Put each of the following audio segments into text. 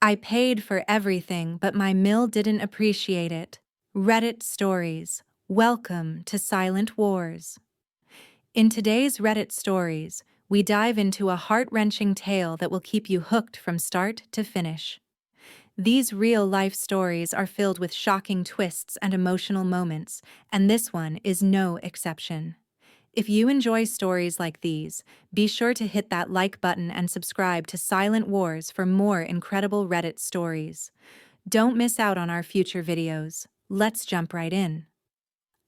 I paid for everything, but my mill didn't appreciate it. Reddit stories. Welcome to Silent Wars. In today's Reddit stories, we dive into a heart-wrenching tale that will keep you hooked from start to finish. These real-life stories are filled with shocking twists and emotional moments, and this one is no exception. If you enjoy stories like these, be sure to hit that like button and subscribe to Silent Wars for more incredible Reddit stories. Don't miss out on our future videos. Let's jump right in.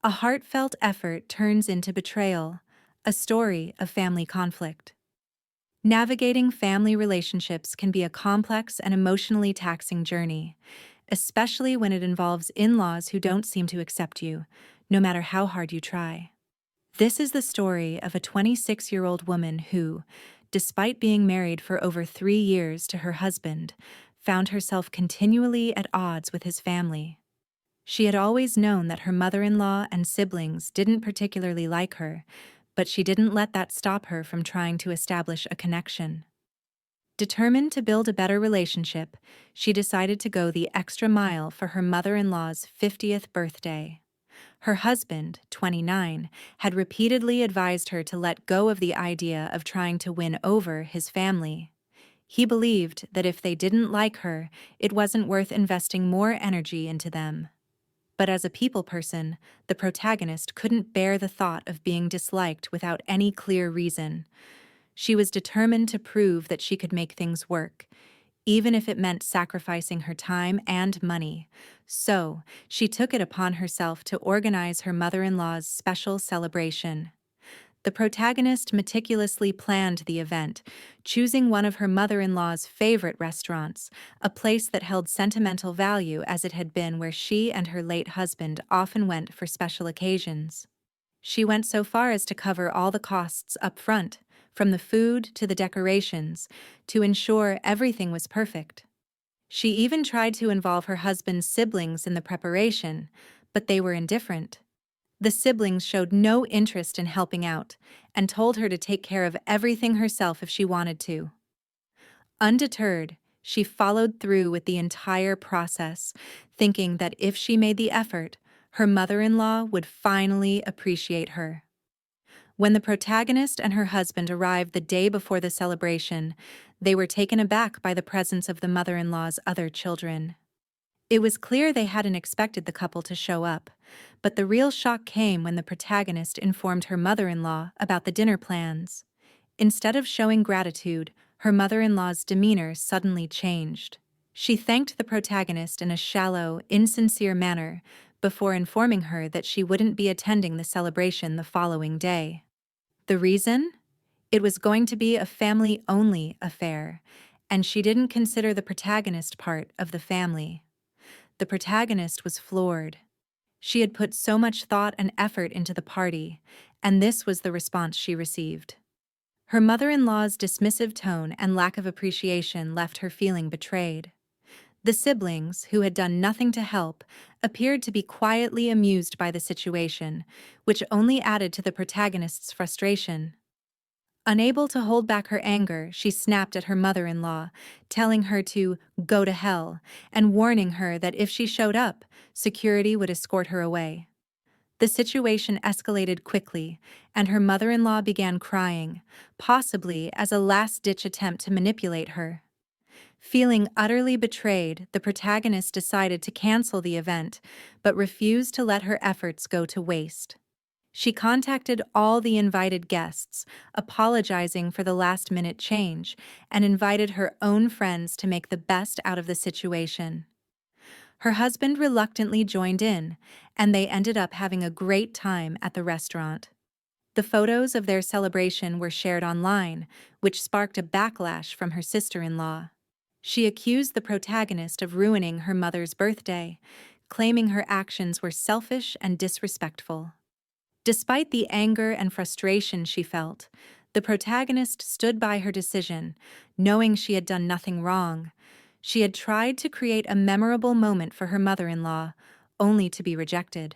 A heartfelt effort turns into betrayal, a story of family conflict. Navigating family relationships can be a complex and emotionally taxing journey, especially when it involves in-laws who don't seem to accept you, no matter how hard you try. This is the story of a 26-year-old woman who, despite being married for over 3 years to her husband, found herself continually at odds with his family. She had always known that her mother-in-law and siblings didn't particularly like her, but she didn't let that stop her from trying to establish a connection. Determined to build a better relationship, she decided to go the extra mile for her mother-in-law's 50th birthday. Her husband, 29, had repeatedly advised her to let go of the idea of trying to win over his family. He believed that if they didn't like her, it wasn't worth investing more energy into them. But as a people person, the protagonist couldn't bear the thought of being disliked without any clear reason. She was determined to prove that she could make things work, even if it meant sacrificing her time and money. So, she took it upon herself to organize her mother-in-law's special celebration. The protagonist meticulously planned the event, choosing one of her mother-in-law's favorite restaurants, a place that held sentimental value as it had been where she and her late husband often went for special occasions. She went so far as to cover all the costs up front, from the food to the decorations, to ensure everything was perfect. She even tried to involve her husband's siblings in the preparation, but they were indifferent. The siblings showed no interest in helping out and told her to take care of everything herself if she wanted to. Undeterred, she followed through with the entire process, thinking that if she made the effort, her mother-in-law would finally appreciate her. When the protagonist and her husband arrived the day before the celebration, they were taken aback by the presence of the mother-in-law's other children. It was clear they hadn't expected the couple to show up, but the real shock came when the protagonist informed her mother-in-law about the dinner plans. Instead of showing gratitude, her mother-in-law's demeanor suddenly changed. She thanked the protagonist in a shallow, insincere manner before informing her that she wouldn't be attending the celebration the following day. The reason? It was going to be a family-only affair, and she didn't consider the protagonist part of the family. The protagonist was floored. She had put so much thought and effort into the party, and this was the response she received. Her mother-in-law's dismissive tone and lack of appreciation left her feeling betrayed. The siblings, who had done nothing to help, appeared to be quietly amused by the situation, which only added to the protagonist's frustration. Unable to hold back her anger, she snapped at her mother-in-law, telling her to go to hell and warning her that if she showed up, security would escort her away. The situation escalated quickly, and her mother-in-law began crying, possibly as a last-ditch attempt to manipulate her. Feeling utterly betrayed, the protagonist decided to cancel the event, but refused to let her efforts go to waste. She contacted all the invited guests, apologizing for the last-minute change, and invited her own friends to make the best out of the situation. Her husband reluctantly joined in, and they ended up having a great time at the restaurant. The photos of their celebration were shared online, which sparked a backlash from her sister-in-law. She accused the protagonist of ruining her mother's birthday, claiming her actions were selfish and disrespectful. Despite the anger and frustration she felt, the protagonist stood by her decision, knowing she had done nothing wrong. She had tried to create a memorable moment for her mother-in-law, only to be rejected.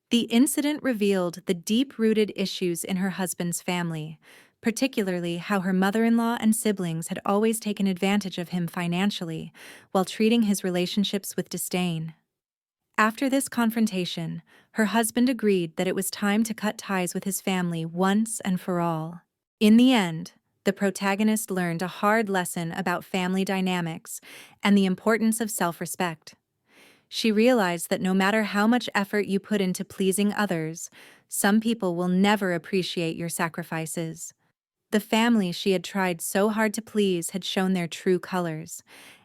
The incident revealed the deep-rooted issues in her husband's family, particularly how her mother-in-law and siblings had always taken advantage of him financially while treating his relationships with disdain. After this confrontation, her husband agreed that it was time to cut ties with his family once and for all. In the end, the protagonist learned a hard lesson about family dynamics and the importance of self-respect. She realized that no matter how much effort you put into pleasing others, some people will never appreciate your sacrifices. The family she had tried so hard to please had shown their true colors,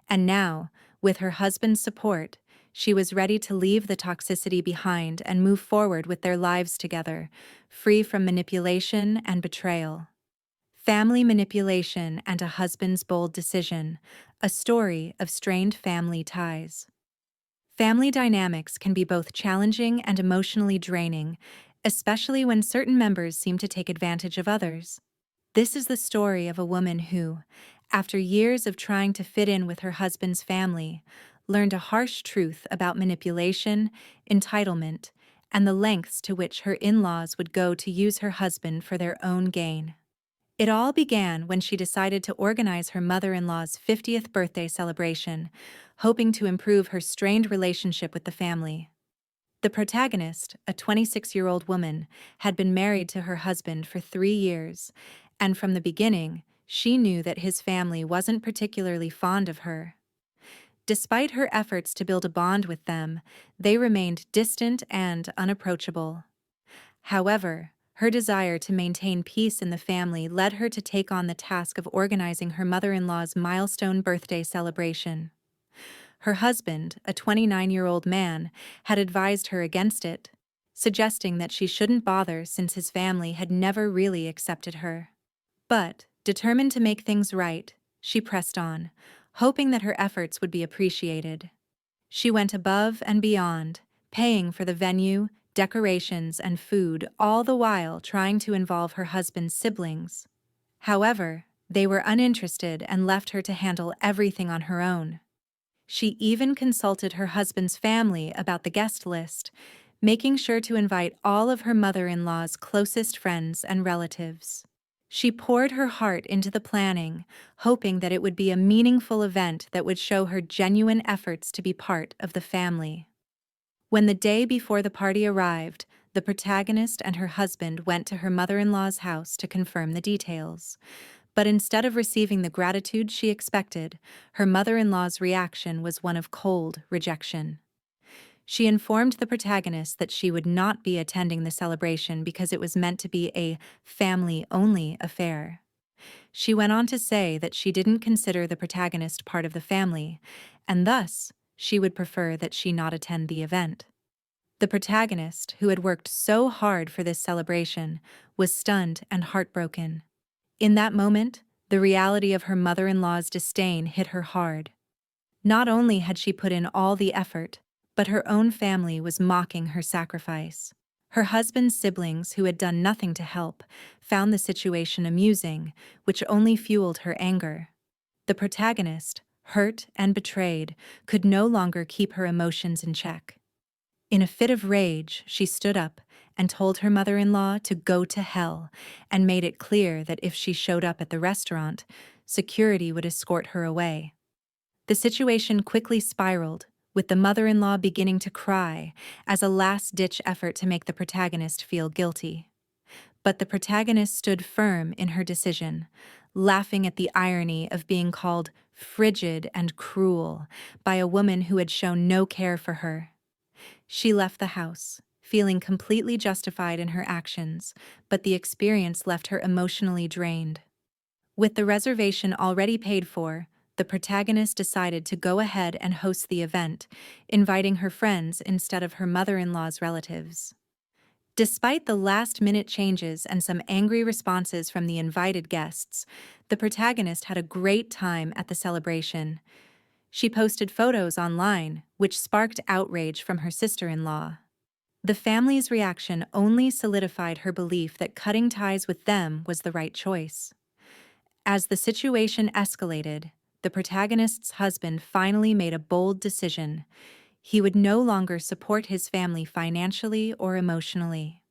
and now, with her husband's support, she was ready to leave the toxicity behind and move forward with their lives together, free from manipulation and betrayal. Family Manipulation and a Husband's Bold Decision, a story of strained family ties. Family dynamics can be both challenging and emotionally draining, especially when certain members seem to take advantage of others. This is the story of a woman who, after years of trying to fit in with her husband's family, learned a harsh truth about manipulation, entitlement, and the lengths to which her in-laws would go to use her husband for their own gain. It all began when she decided to organize her mother-in-law's 50th birthday celebration, hoping to improve her strained relationship with the family. The protagonist, a 26-year-old woman, had been married to her husband for 3 years, and from the beginning, she knew that his family wasn't particularly fond of her. Despite her efforts to build a bond with them, they remained distant and unapproachable. However, her desire to maintain peace in the family led her to take on the task of organizing her mother-in-law's milestone birthday celebration. Her husband, a 29-year-old man, had advised her against it, suggesting that she shouldn't bother since his family had never really accepted her. But, determined to make things right, she pressed on, hoping that her efforts would be appreciated. She went above and beyond, paying for the venue, decorations, and food, all the while trying to involve her husband's siblings. However, they were uninterested and left her to handle everything on her own. She even consulted her husband's family about the guest list, making sure to invite all of her mother-in-law's closest friends and relatives. She poured her heart into the planning, hoping that it would be a meaningful event that would show her genuine efforts to be part of the family. When the day before the party arrived, the protagonist and her husband went to her mother-in-law's house to confirm the details. But instead of receiving the gratitude she expected, her mother-in-law's reaction was one of cold rejection. She informed the protagonist that she would not be attending the celebration because it was meant to be a family-only affair. She went on to say that she didn't consider the protagonist part of the family, and thus, she would prefer that she not attend the event. The protagonist, who had worked so hard for this celebration, was stunned and heartbroken. In that moment, the reality of her mother-in-law's disdain hit her hard. Not only had she put in all the effort, but her own family was mocking her sacrifice. Her husband's siblings, who had done nothing to help, found the situation amusing, which only fueled her anger. The protagonist, hurt and betrayed, could no longer keep her emotions in check. In a fit of rage, she stood up and told her mother-in-law to go to hell and made it clear that if she showed up at the restaurant, security would escort her away. The situation quickly spiraled, with the mother-in-law beginning to cry as a last-ditch effort to make the protagonist feel guilty. But the protagonist stood firm in her decision, laughing at the irony of being called frigid and cruel by a woman who had shown no care for her. She left the house, feeling completely justified in her actions, but the experience left her emotionally drained. With the reservation already paid for, the protagonist decided to go ahead and host the event, inviting her friends instead of her mother-in-law's relatives. Despite the last-minute changes and some angry responses from the invited guests, the protagonist had a great time at the celebration. She posted photos online, which sparked outrage from her sister-in-law. The family's reaction only solidified her belief that cutting ties with them was the right choice. As the situation escalated, the protagonist's husband finally made a bold decision. He would no longer support his family financially or emotionally.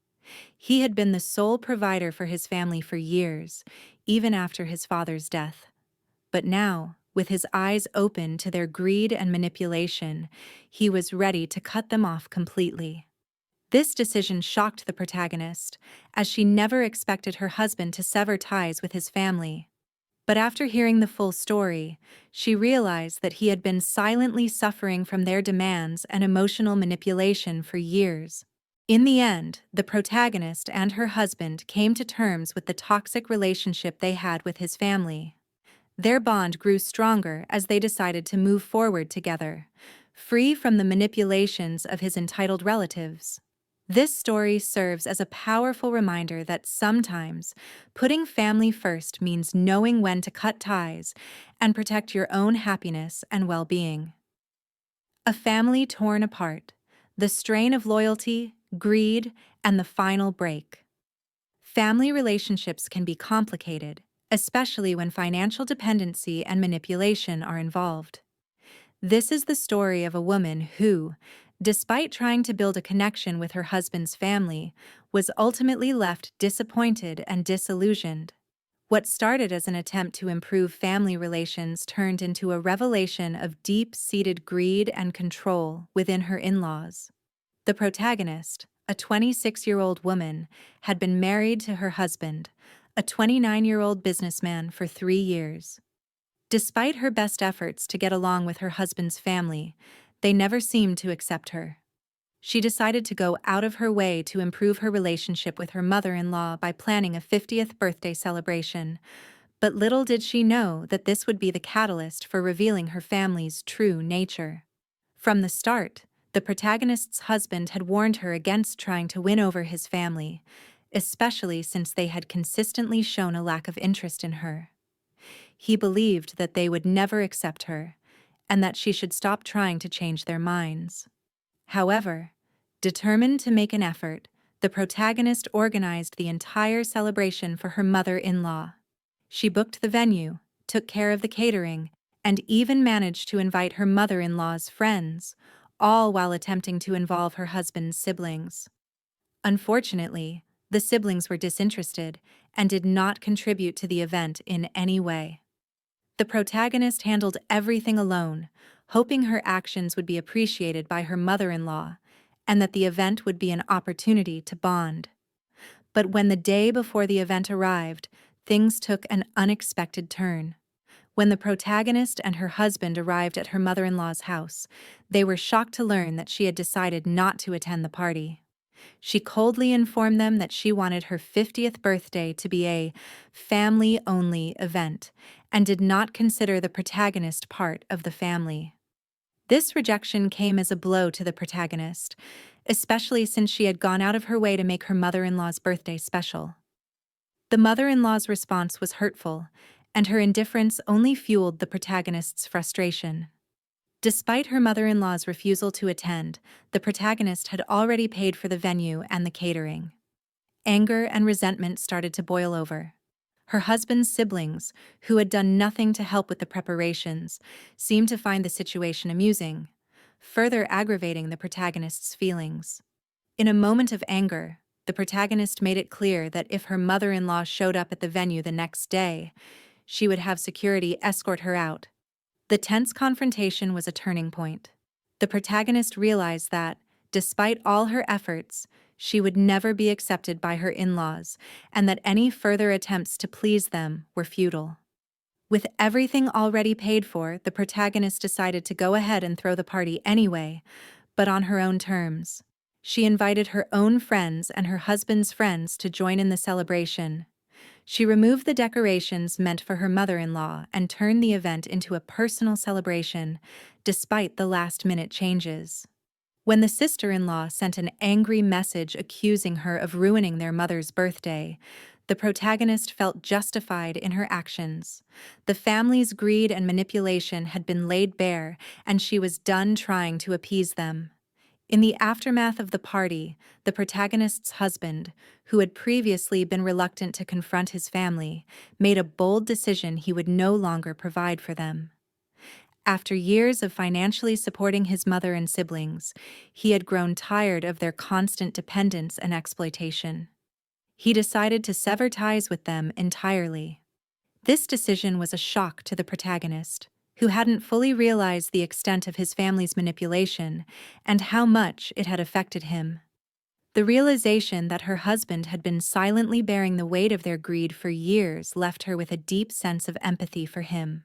He had been the sole provider for his family for years, even after his father's death. But now, with his eyes open to their greed and manipulation, he was ready to cut them off completely. This decision shocked the protagonist, as she never expected her husband to sever ties with his family. But after hearing the full story, she realized that he had been silently suffering from their demands and emotional manipulation for years. In the end, the protagonist and her husband came to terms with the toxic relationship they had with his family. Their bond grew stronger as they decided to move forward together, free from the manipulations of his entitled relatives. This story serves as a powerful reminder that sometimes putting family first means knowing when to cut ties and protect your own happiness and well-being. A family torn apart, the strain of loyalty, greed, and the final break. Family relationships can be complicated, especially when financial dependency and manipulation are involved. This is the story of a woman who, despite trying to build a connection with her husband's family, was ultimately left disappointed and disillusioned. What started as an attempt to improve family relations turned into a revelation of deep-seated greed and control within her in-laws. The protagonist, a 26-year-old woman, had been married to her husband, a 29-year-old businessman, for 3 years. Despite her best efforts to get along with her husband's family, they never seemed to accept her. She decided to go out of her way to improve her relationship with her mother-in-law by planning a 50th birthday celebration, but little did she know that this would be the catalyst for revealing her family's true nature. From the start, the protagonist's husband had warned her against trying to win over his family, especially since they had consistently shown a lack of interest in her. He believed that they would never accept her, and that she should stop trying to change their minds. However, determined to make an effort, the protagonist organized the entire celebration for her mother-in-law. She booked the venue, took care of the catering, and even managed to invite her mother-in-law's friends, all while attempting to involve her husband's siblings. Unfortunately, the siblings were disinterested and did not contribute to the event in any way. The protagonist handled everything alone, hoping her actions would be appreciated by her mother-in-law and that the event would be an opportunity to bond. But when the day before the event arrived, things took an unexpected turn. When the protagonist and her husband arrived at her mother-in-law's house, they were shocked to learn that she had decided not to attend the party. She coldly informed them that she wanted her 50th birthday to be a family-only event and did not consider the protagonist part of the family. This rejection came as a blow to the protagonist, especially since she had gone out of her way to make her mother-in-law's birthday special. The mother-in-law's response was hurtful, and her indifference only fueled the protagonist's frustration. Despite her mother-in-law's refusal to attend, the protagonist had already paid for the venue and the catering. Anger and resentment started to boil over. Her husband's siblings, who had done nothing to help with the preparations, seemed to find the situation amusing, further aggravating the protagonist's feelings. In a moment of anger, the protagonist made it clear that if her mother-in-law showed up at the venue the next day, she would have security escort her out. The tense confrontation was a turning point. The protagonist realized that, despite all her efforts, she would never be accepted by her in-laws, and that any further attempts to please them were futile. With everything already paid for, the protagonist decided to go ahead and throw the party anyway, but on her own terms. She invited her own friends and her husband's friends to join in the celebration. She removed the decorations meant for her mother-in-law and turned the event into a personal celebration, despite the last-minute changes. When the sister-in-law sent an angry message accusing her of ruining their mother's birthday, the protagonist felt justified in her actions. The family's greed and manipulation had been laid bare, and she was done trying to appease them. In the aftermath of the party, the protagonist's husband, who had previously been reluctant to confront his family, made a bold decision he would no longer provide for them. After years of financially supporting his mother and siblings, he had grown tired of their constant dependence and exploitation. He decided to sever ties with them entirely. This decision was a shock to the protagonist, who hadn't fully realized the extent of his family's manipulation and how much it had affected him. The realization that her husband had been silently bearing the weight of their greed for years left her with a deep sense of empathy for him.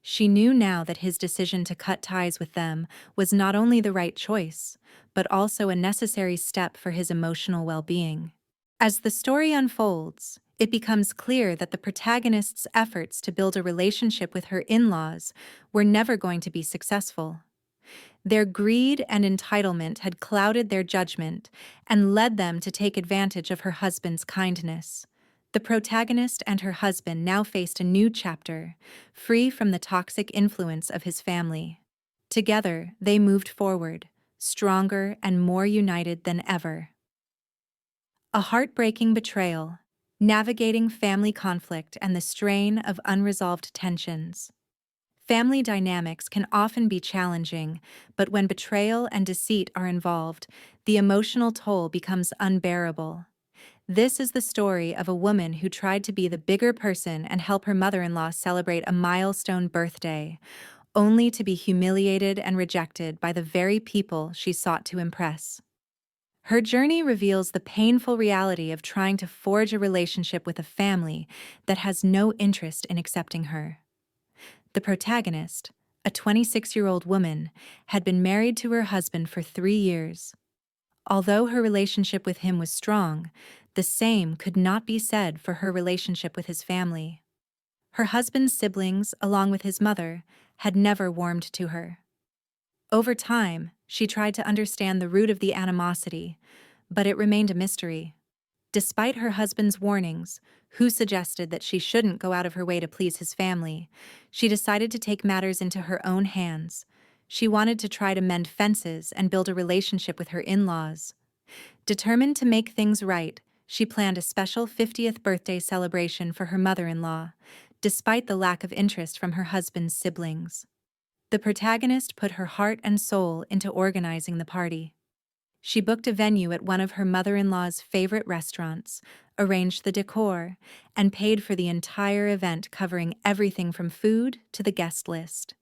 She knew now that his decision to cut ties with them was not only the right choice, but also a necessary step for his emotional well-being. As the story unfolds, it becomes clear that the protagonist's efforts to build a relationship with her in-laws were never going to be successful. Their greed and entitlement had clouded their judgment and led them to take advantage of her husband's kindness. The protagonist and her husband now faced a new chapter, free from the toxic influence of his family. Together, they moved forward, stronger and more united than ever. A heartbreaking betrayal, navigating family conflict and the strain of unresolved tensions. Family dynamics can often be challenging, but when betrayal and deceit are involved, the emotional toll becomes unbearable. This is the story of a woman who tried to be the bigger person and help her mother-in-law celebrate a milestone birthday, only to be humiliated and rejected by the very people she sought to impress. Her journey reveals the painful reality of trying to forge a relationship with a family that has no interest in accepting her. The protagonist, a 26-year-old woman, had been married to her husband for 3 years. Although her relationship with him was strong, the same could not be said for her relationship with his family. Her husband's siblings, along with his mother, had never warmed to her. Over time, she tried to understand the root of the animosity, but it remained a mystery. Despite her husband's warnings, who suggested that she shouldn't go out of her way to please his family, she decided to take matters into her own hands. She wanted to try to mend fences and build a relationship with her in-laws. Determined to make things right, she planned a special 50th birthday celebration for her mother-in-law, despite the lack of interest from her husband's siblings. The protagonist put her heart and soul into organizing the party. She booked a venue at one of her mother-in-law's favorite restaurants, arranged the decor, and paid for the entire event, covering everything from food to the guest list.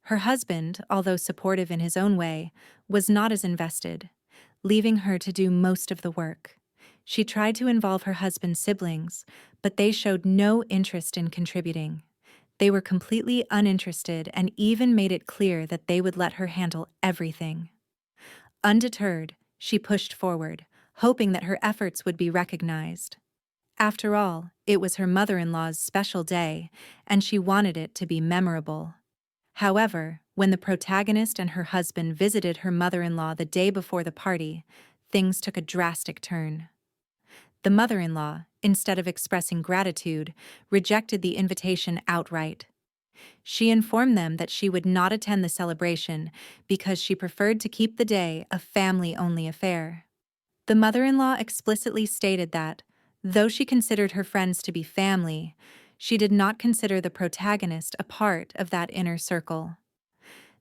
Her husband, although supportive in his own way, was not as invested, leaving her to do most of the work. She tried to involve her husband's siblings, but they showed no interest in contributing. They were completely uninterested and even made it clear that they would let her handle everything. Undeterred, she pushed forward, hoping that her efforts would be recognized. After all, it was her mother-in-law's special day, and she wanted it to be memorable. However, when the protagonist and her husband visited her mother-in-law the day before the party, things took a drastic turn. The mother-in-law, instead of expressing gratitude, rejected the invitation outright. She informed them that she would not attend the celebration because she preferred to keep the day a family-only affair. The mother-in-law explicitly stated that, though she considered her friends to be family, she did not consider the protagonist a part of that inner circle.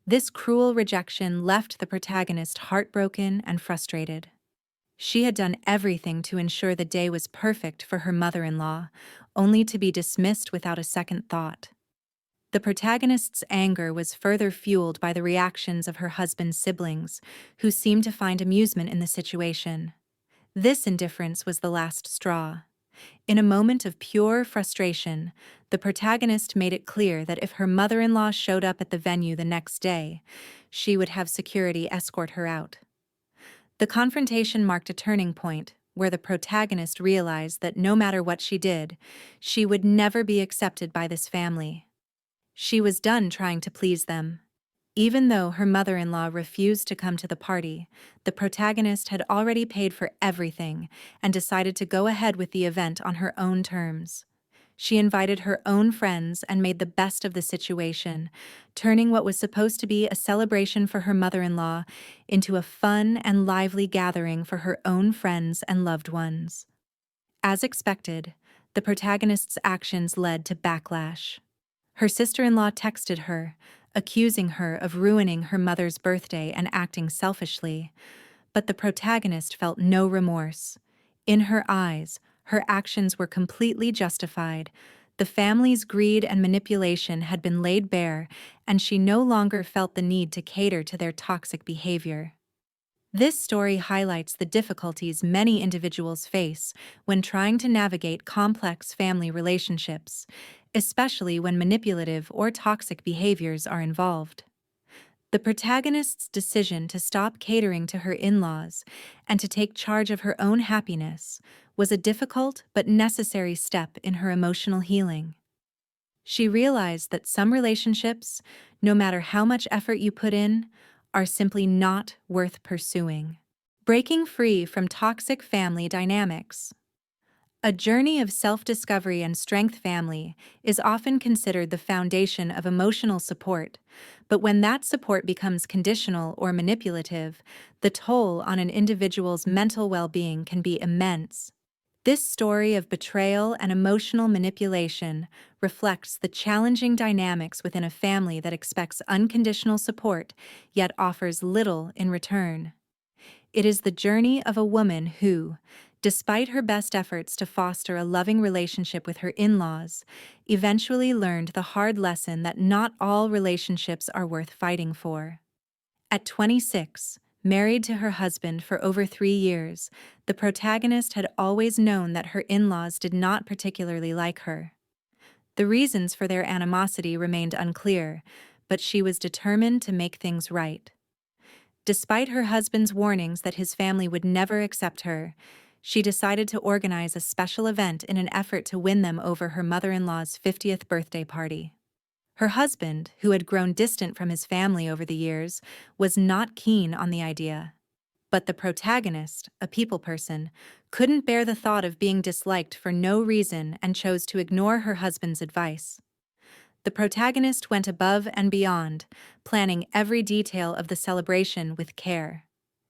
This cruel rejection left the protagonist heartbroken and frustrated. She had done everything to ensure the day was perfect for her mother-in-law, only to be dismissed without a second thought. The protagonist's anger was further fueled by the reactions of her husband's siblings, who seemed to find amusement in the situation. This indifference was the last straw. In a moment of pure frustration, the protagonist made it clear that if her mother-in-law showed up at the venue the next day, she would have security escort her out. The confrontation marked a turning point, where the protagonist realized that no matter what she did, she would never be accepted by this family. She was done trying to please them. Even though her mother-in-law refused to come to the party, the protagonist had already paid for everything and decided to go ahead with the event on her own terms. She invited her own friends and made the best of the situation, turning what was supposed to be a celebration for her mother-in-law into a fun and lively gathering for her own friends and loved ones. As expected, the protagonist's actions led to backlash. Her sister-in-law texted her, accusing her of ruining her mother's birthday and acting selfishly. But the protagonist felt no remorse. In her eyes, her actions were completely justified. The family's greed and manipulation had been laid bare, and she no longer felt the need to cater to their toxic behavior. This story highlights the difficulties many individuals face when trying to navigate complex family relationships, especially when manipulative or toxic behaviors are involved. The protagonist's decision to stop catering to her in-laws and to take charge of her own happiness was a difficult but necessary step in her emotional healing. She realized that some relationships, no matter how much effort you put in, are simply not worth pursuing. Breaking free from toxic family dynamics. A journey of self-discovery and strength. Family is often considered the foundation of emotional support, but when that support becomes conditional or manipulative, the toll on an individual's mental well-being can be immense. This story of betrayal and emotional manipulation reflects the challenging dynamics within a family that expects unconditional support yet offers little in return. It is the journey of a woman who, despite her best efforts to foster a loving relationship with her in-laws, eventually learned the hard lesson that not all relationships are worth fighting for. At 26, married to her husband for over 3 years, the protagonist had always known that her in-laws did not particularly like her. The reasons for their animosity remained unclear, but she was determined to make things right. Despite her husband's warnings that his family would never accept her, she decided to organize a special event in an effort to win them over her mother-in-law's 50th birthday party. Her husband, who had grown distant from his family over the years, was not keen on the idea. But the protagonist, a people person, couldn't bear the thought of being disliked for no reason and chose to ignore her husband's advice. The protagonist went above and beyond, planning every detail of the celebration with care.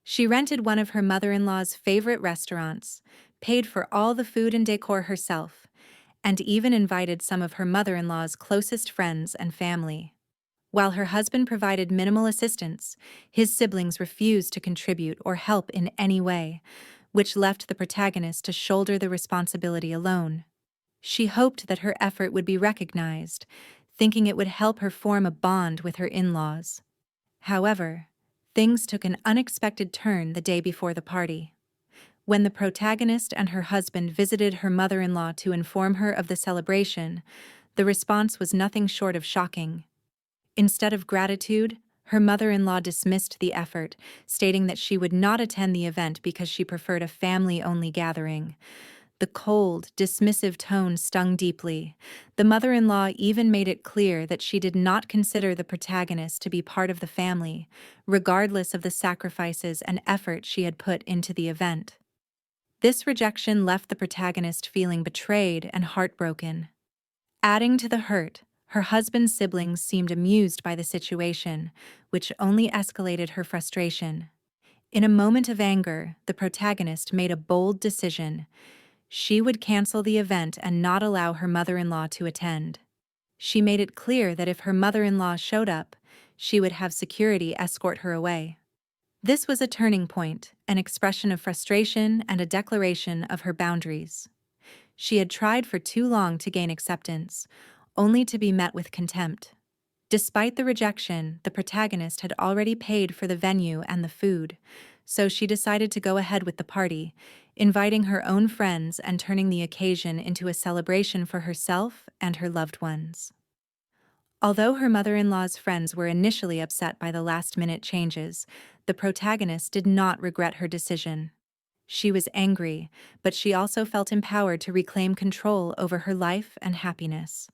She rented one of her mother-in-law's favorite restaurants, paid for all the food and decor herself, and even invited some of her mother-in-law's closest friends and family. While her husband provided minimal assistance, his siblings refused to contribute or help in any way, which left the protagonist to shoulder the responsibility alone. She hoped that her effort would be recognized, thinking it would help her form a bond with her in-laws. However, things took an unexpected turn the day before the party. When the protagonist and her husband visited her mother-in-law to inform her of the celebration, the response was nothing short of shocking. Instead of gratitude, her mother-in-law dismissed the effort, stating that she would not attend the event because she preferred a family-only gathering. The cold, dismissive tone stung deeply. The mother-in-law even made it clear that she did not consider the protagonist to be part of the family, regardless of the sacrifices and effort she had put into the event. This rejection left the protagonist feeling betrayed and heartbroken. Adding to the hurt, her husband's siblings seemed amused by the situation, which only escalated her frustration. In a moment of anger, the protagonist made a bold decision. She would cancel the event and not allow her mother-in-law to attend. She made it clear that if her mother-in-law showed up, she would have security escort her away. This was a turning point, an expression of frustration and a declaration of her boundaries. She had tried for too long to gain acceptance, only to be met with contempt. Despite the rejection, the protagonist had already paid for the venue and the food, so she decided to go ahead with the party, inviting her own friends and turning the occasion into a celebration for herself and her loved ones. Although her mother-in-law's friends were initially upset by the last-minute changes, the protagonist did not regret her decision. She was angry, but she also felt empowered to reclaim control over her life and happiness.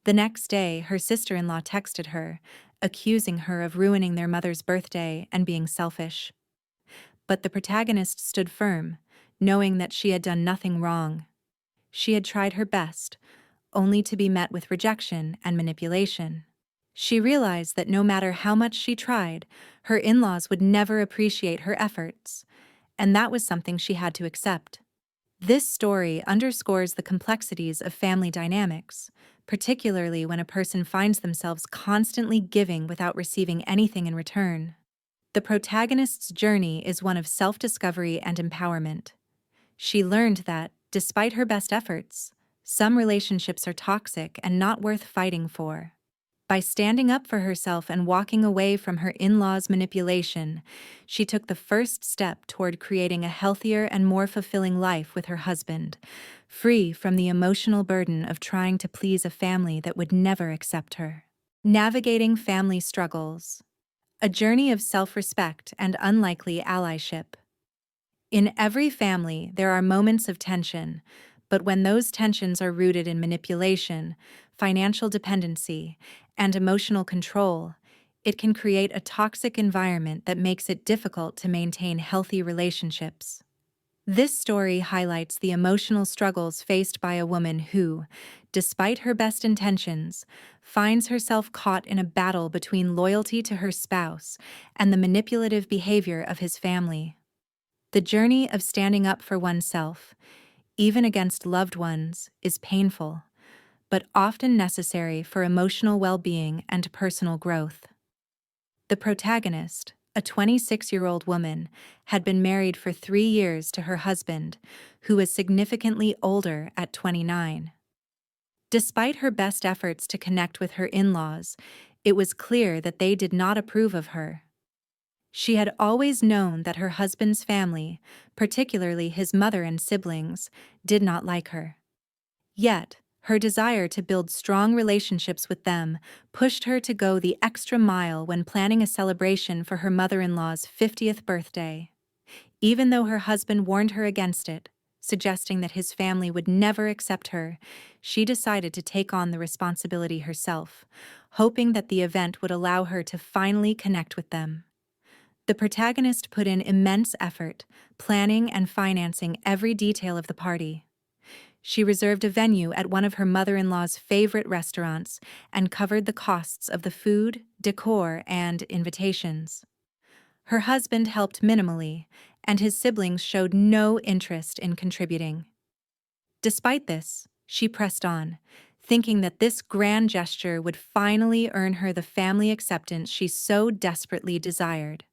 The next day, her sister-in-law texted her, accusing her of ruining their mother's birthday and being selfish. But the protagonist stood firm, knowing that she had done nothing wrong. She had tried her best, only to be met with rejection and manipulation. She realized that no matter how much she tried, her in-laws would never appreciate her efforts, and that was something she had to accept. This story underscores the complexities of family dynamics. particularly when a person finds themselves constantly giving without receiving anything in return. The protagonist's journey is one of self-discovery and empowerment. She learned that, despite her best efforts, some relationships are toxic and not worth fighting for. By standing up for herself and walking away from her in-laws' manipulation, she took the first step toward creating a healthier and more fulfilling life with her husband, free from the emotional burden of trying to please a family that would never accept her. Navigating family struggles. A journey of self-respect and unlikely allyship. In every family, there are moments of tension, but when those tensions are rooted in manipulation, financial dependency, and emotional control, it can create a toxic environment that makes it difficult to maintain healthy relationships. This story highlights the emotional struggles faced by a woman who, despite her best intentions, finds herself caught in a battle between loyalty to her spouse and the manipulative behavior of his family. The journey of standing up for oneself, even against loved ones, is painful, but often necessary for emotional well-being and personal growth. The protagonist, a 26-year-old woman, had been married for 3 years to her husband, who was significantly older at 29. Despite her best efforts to connect with her in-laws, it was clear that they did not approve of her. She had always known that her husband's family, particularly his mother and siblings, did not like her. Yet, her desire to build strong relationships with them pushed her to go the extra mile when planning a celebration for her mother-in-law's 50th birthday. Even though her husband warned her against it, suggesting that his family would never accept her, she decided to take on the responsibility herself, hoping that the event would allow her to finally connect with them. The protagonist put in immense effort, planning and financing every detail of the party. She reserved a venue at one of her mother-in-law's favorite restaurants and covered the costs of the food, decor, and invitations. Her husband helped minimally, and his siblings showed no interest in contributing. Despite this, she pressed on, thinking that this grand gesture would finally earn her the family acceptance she so desperately desired.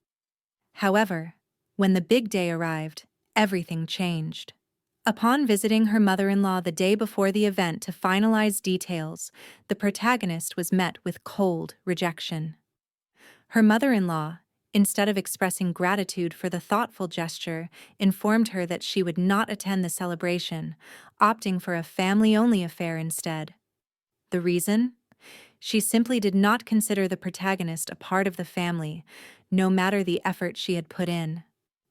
However, when the big day arrived, everything changed. Upon visiting her mother-in-law the day before the event to finalize details, the protagonist was met with cold rejection. Her mother-in-law, instead of expressing gratitude for the thoughtful gesture, informed her that she would not attend the celebration, opting for a family-only affair instead. The reason? She simply did not consider the protagonist a part of the family, no matter the effort she had put in.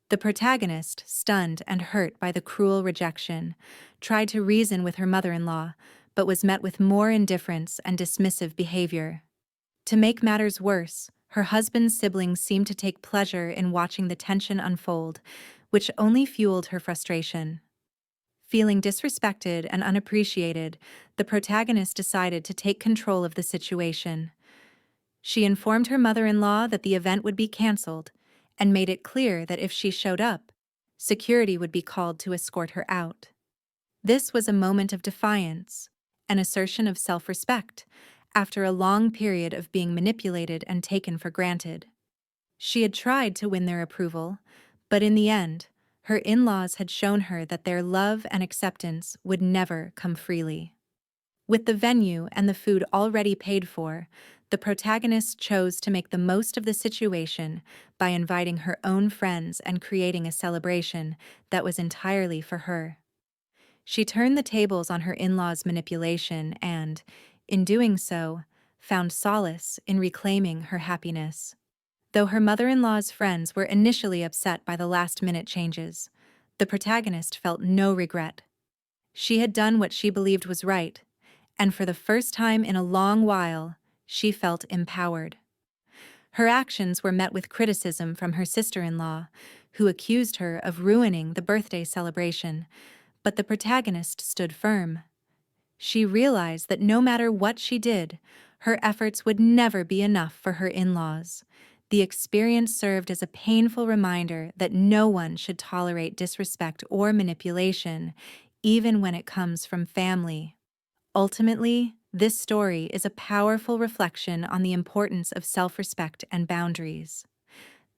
The protagonist, stunned and hurt by the cruel rejection, tried to reason with her mother-in-law, but was met with more indifference and dismissive behavior. To make matters worse, her husband's siblings seemed to take pleasure in watching the tension unfold, which only fueled her frustration. Feeling disrespected and unappreciated, the protagonist decided to take control of the situation. She informed her mother-in-law that the event would be canceled and made it clear that if she showed up, security would be called to escort her out. This was a moment of defiance, an assertion of self-respect, after a long period of being manipulated and taken for granted. She had tried to win their approval, but in the end, her in-laws had shown her that their love and acceptance would never come freely. With the venue and the food already paid for, the protagonist chose to make the most of the situation by inviting her own friends and creating a celebration that was entirely for her. She turned the tables on her in-laws' manipulation and, in doing so, found solace in reclaiming her happiness. Though her mother-in-law's friends were initially upset by the last-minute changes, the protagonist felt no regret. She had done what she believed was right, and for the first time in a long while, she felt empowered. Her actions were met with criticism from her sister-in-law, who accused her of ruining the birthday celebration, but the protagonist stood firm. She realized that no matter what she did, her efforts would never be enough for her in-laws. The experience served as a painful reminder that no one should tolerate disrespect or manipulation, even when it comes from family. Ultimately, This story is a powerful reflection on the importance of self-respect and boundaries.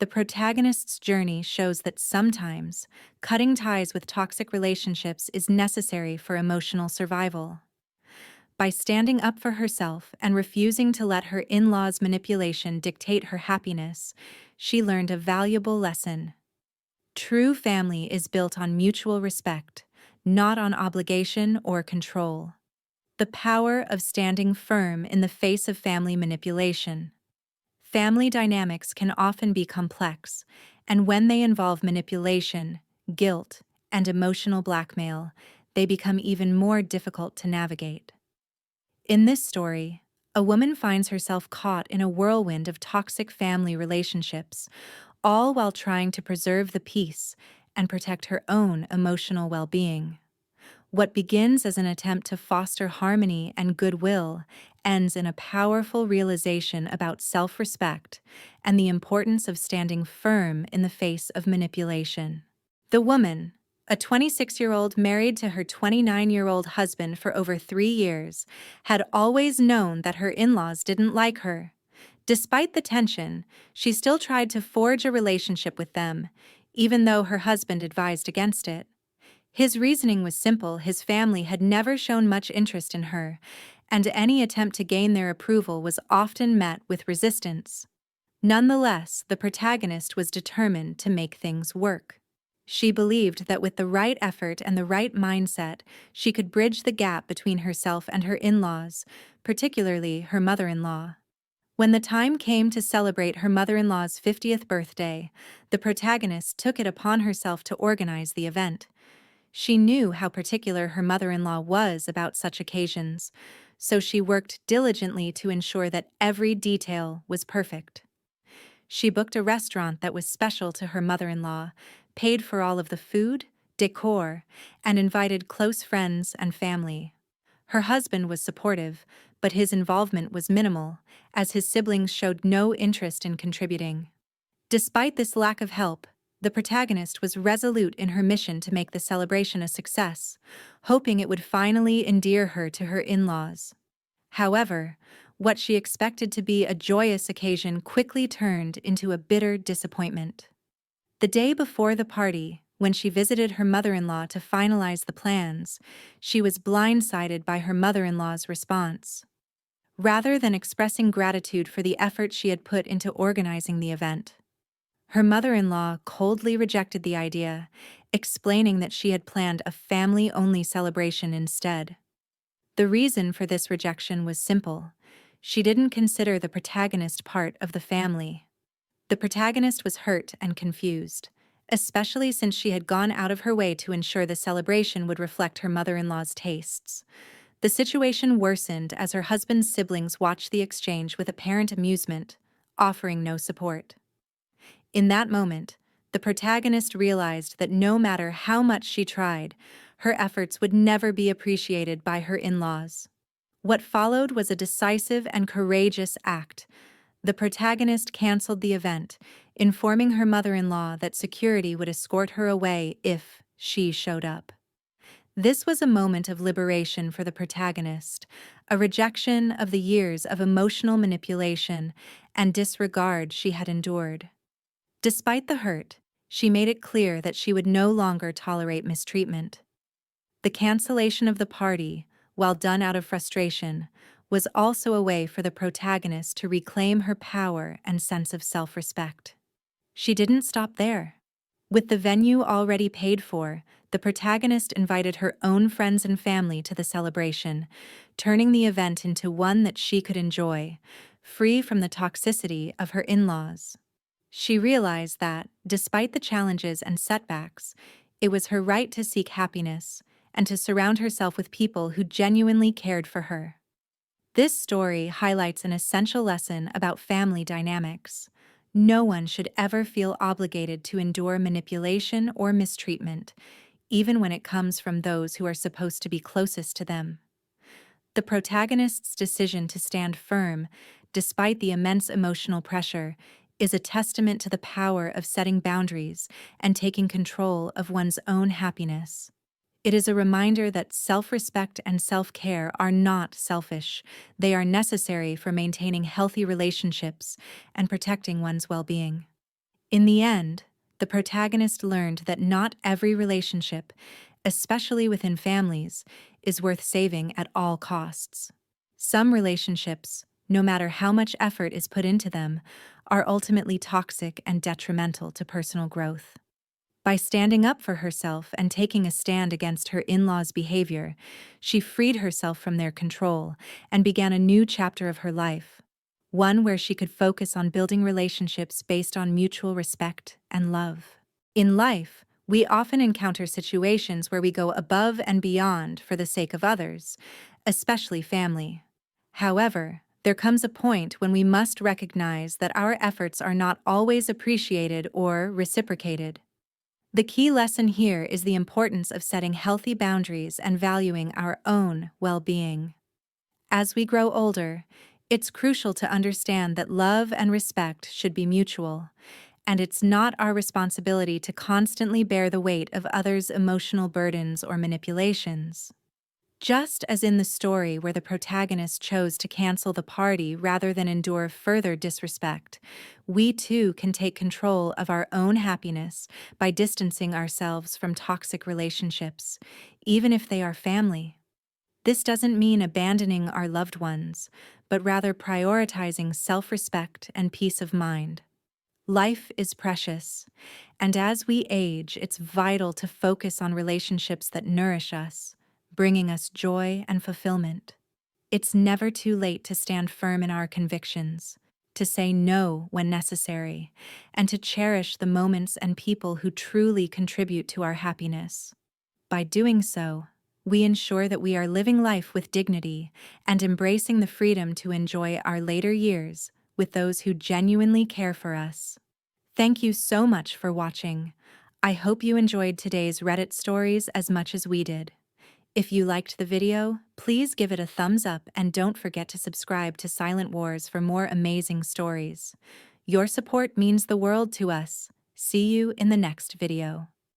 The protagonist's journey shows that sometimes cutting ties with toxic relationships is necessary for emotional survival. By standing up for herself and refusing to let her in-laws' manipulation dictate her happiness, she learned a valuable lesson. True family is built on mutual respect, not on obligation or control. The power of standing firm in the face of family manipulation. Family dynamics can often be complex, and when they involve manipulation, guilt, and emotional blackmail, they become even more difficult to navigate. In this story, a woman finds herself caught in a whirlwind of toxic family relationships, all while trying to preserve the peace and protect her own emotional well-being. What begins as an attempt to foster harmony and goodwill ends in a powerful realization about self-respect and the importance of standing firm in the face of manipulation. The woman, a 26-year-old married to her 29-year-old husband for over 3 years, had always known that her in-laws didn't like her. Despite the tension, she still tried to forge a relationship with them, even though her husband advised against it. His reasoning was simple: his family had never shown much interest in her, and any attempt to gain their approval was often met with resistance. Nonetheless, the protagonist was determined to make things work. She believed that with the right effort and the right mindset, she could bridge the gap between herself and her in-laws, particularly her mother-in-law. When the time came to celebrate her mother-in-law's 50th birthday, the protagonist took it upon herself to organize the event. She knew how particular her mother-in-law was about such occasions, so she worked diligently to ensure that every detail was perfect. She booked a restaurant that was special to her mother-in-law, paid for all of the food, decor, and invited close friends and family. Her husband was supportive, but his involvement was minimal, as his siblings showed no interest in contributing. Despite this lack of help, the protagonist was resolute in her mission to make the celebration a success, hoping it would finally endear her to her in-laws. However, what she expected to be a joyous occasion quickly turned into a bitter disappointment. The day before the party, when she visited her mother-in-law to finalize the plans, she was blindsided by her mother-in-law's response. Rather than expressing gratitude for the effort she had put into organizing the event, her mother-in-law coldly rejected the idea, explaining that she had planned a family-only celebration instead. The reason for this rejection was simple: she didn't consider the protagonist part of the family. The protagonist was hurt and confused, especially since she had gone out of her way to ensure the celebration would reflect her mother-in-law's tastes. The situation worsened as her husband's siblings watched the exchange with apparent amusement, offering no support. In that moment, the protagonist realized that no matter how much she tried, her efforts would never be appreciated by her in-laws. What followed was a decisive and courageous act. The protagonist canceled the event, informing her mother-in-law that security would escort her away if she showed up. This was a moment of liberation for the protagonist, a rejection of the years of emotional manipulation and disregard she had endured. Despite the hurt, she made it clear that she would no longer tolerate mistreatment. The cancellation of the party, while done out of frustration, was also a way for the protagonist to reclaim her power and sense of self-respect. She didn't stop there. With the venue already paid for, the protagonist invited her own friends and family to the celebration, turning the event into one that she could enjoy, free from the toxicity of her in-laws. She realized that, despite the challenges and setbacks, it was her right to seek happiness and to surround herself with people who genuinely cared for her. This story highlights an essential lesson about family dynamics. No one should ever feel obligated to endure manipulation or mistreatment, even when it comes from those who are supposed to be closest to them. The protagonist's decision to stand firm, despite the immense emotional pressure, is a testament to the power of setting boundaries and taking control of one's own happiness. It is a reminder that self-respect and self-care are not selfish. They are necessary for maintaining healthy relationships and protecting one's well-being. In the end, the protagonist learned that not every relationship, especially within families, is worth saving at all costs. Some relationships, no matter how much effort is put into them, are ultimately toxic and detrimental to personal growth. By standing up for herself and taking a stand against her in-laws' behavior, she freed herself from their control and began a new chapter of her life, one where she could focus on building relationships based on mutual respect and love. In life, we often encounter situations where we go above and beyond for the sake of others, especially family. However, there comes a point when we must recognize that our efforts are not always appreciated or reciprocated. The key lesson here is the importance of setting healthy boundaries and valuing our own well-being. As we grow older, it's crucial to understand that love and respect should be mutual, and it's not our responsibility to constantly bear the weight of others' emotional burdens or manipulations. Just as in the story where the protagonist chose to cancel the party rather than endure further disrespect, we too can take control of our own happiness by distancing ourselves from toxic relationships, even if they are family. This doesn't mean abandoning our loved ones, but rather prioritizing self-respect and peace of mind. Life is precious, and as we age, it's vital to focus on relationships that nourish us, bringing us joy and fulfillment. It's never too late to stand firm in our convictions, to say no when necessary, and to cherish the moments and people who truly contribute to our happiness. By doing so, we ensure that we are living life with dignity and embracing the freedom to enjoy our later years with those who genuinely care for us. Thank you so much for watching. I hope you enjoyed today's Reddit stories as much as we did. If you liked the video, please give it a thumbs up and don't forget to subscribe to Silent Wars for more amazing stories. Your support means the world to us. See you in the next video.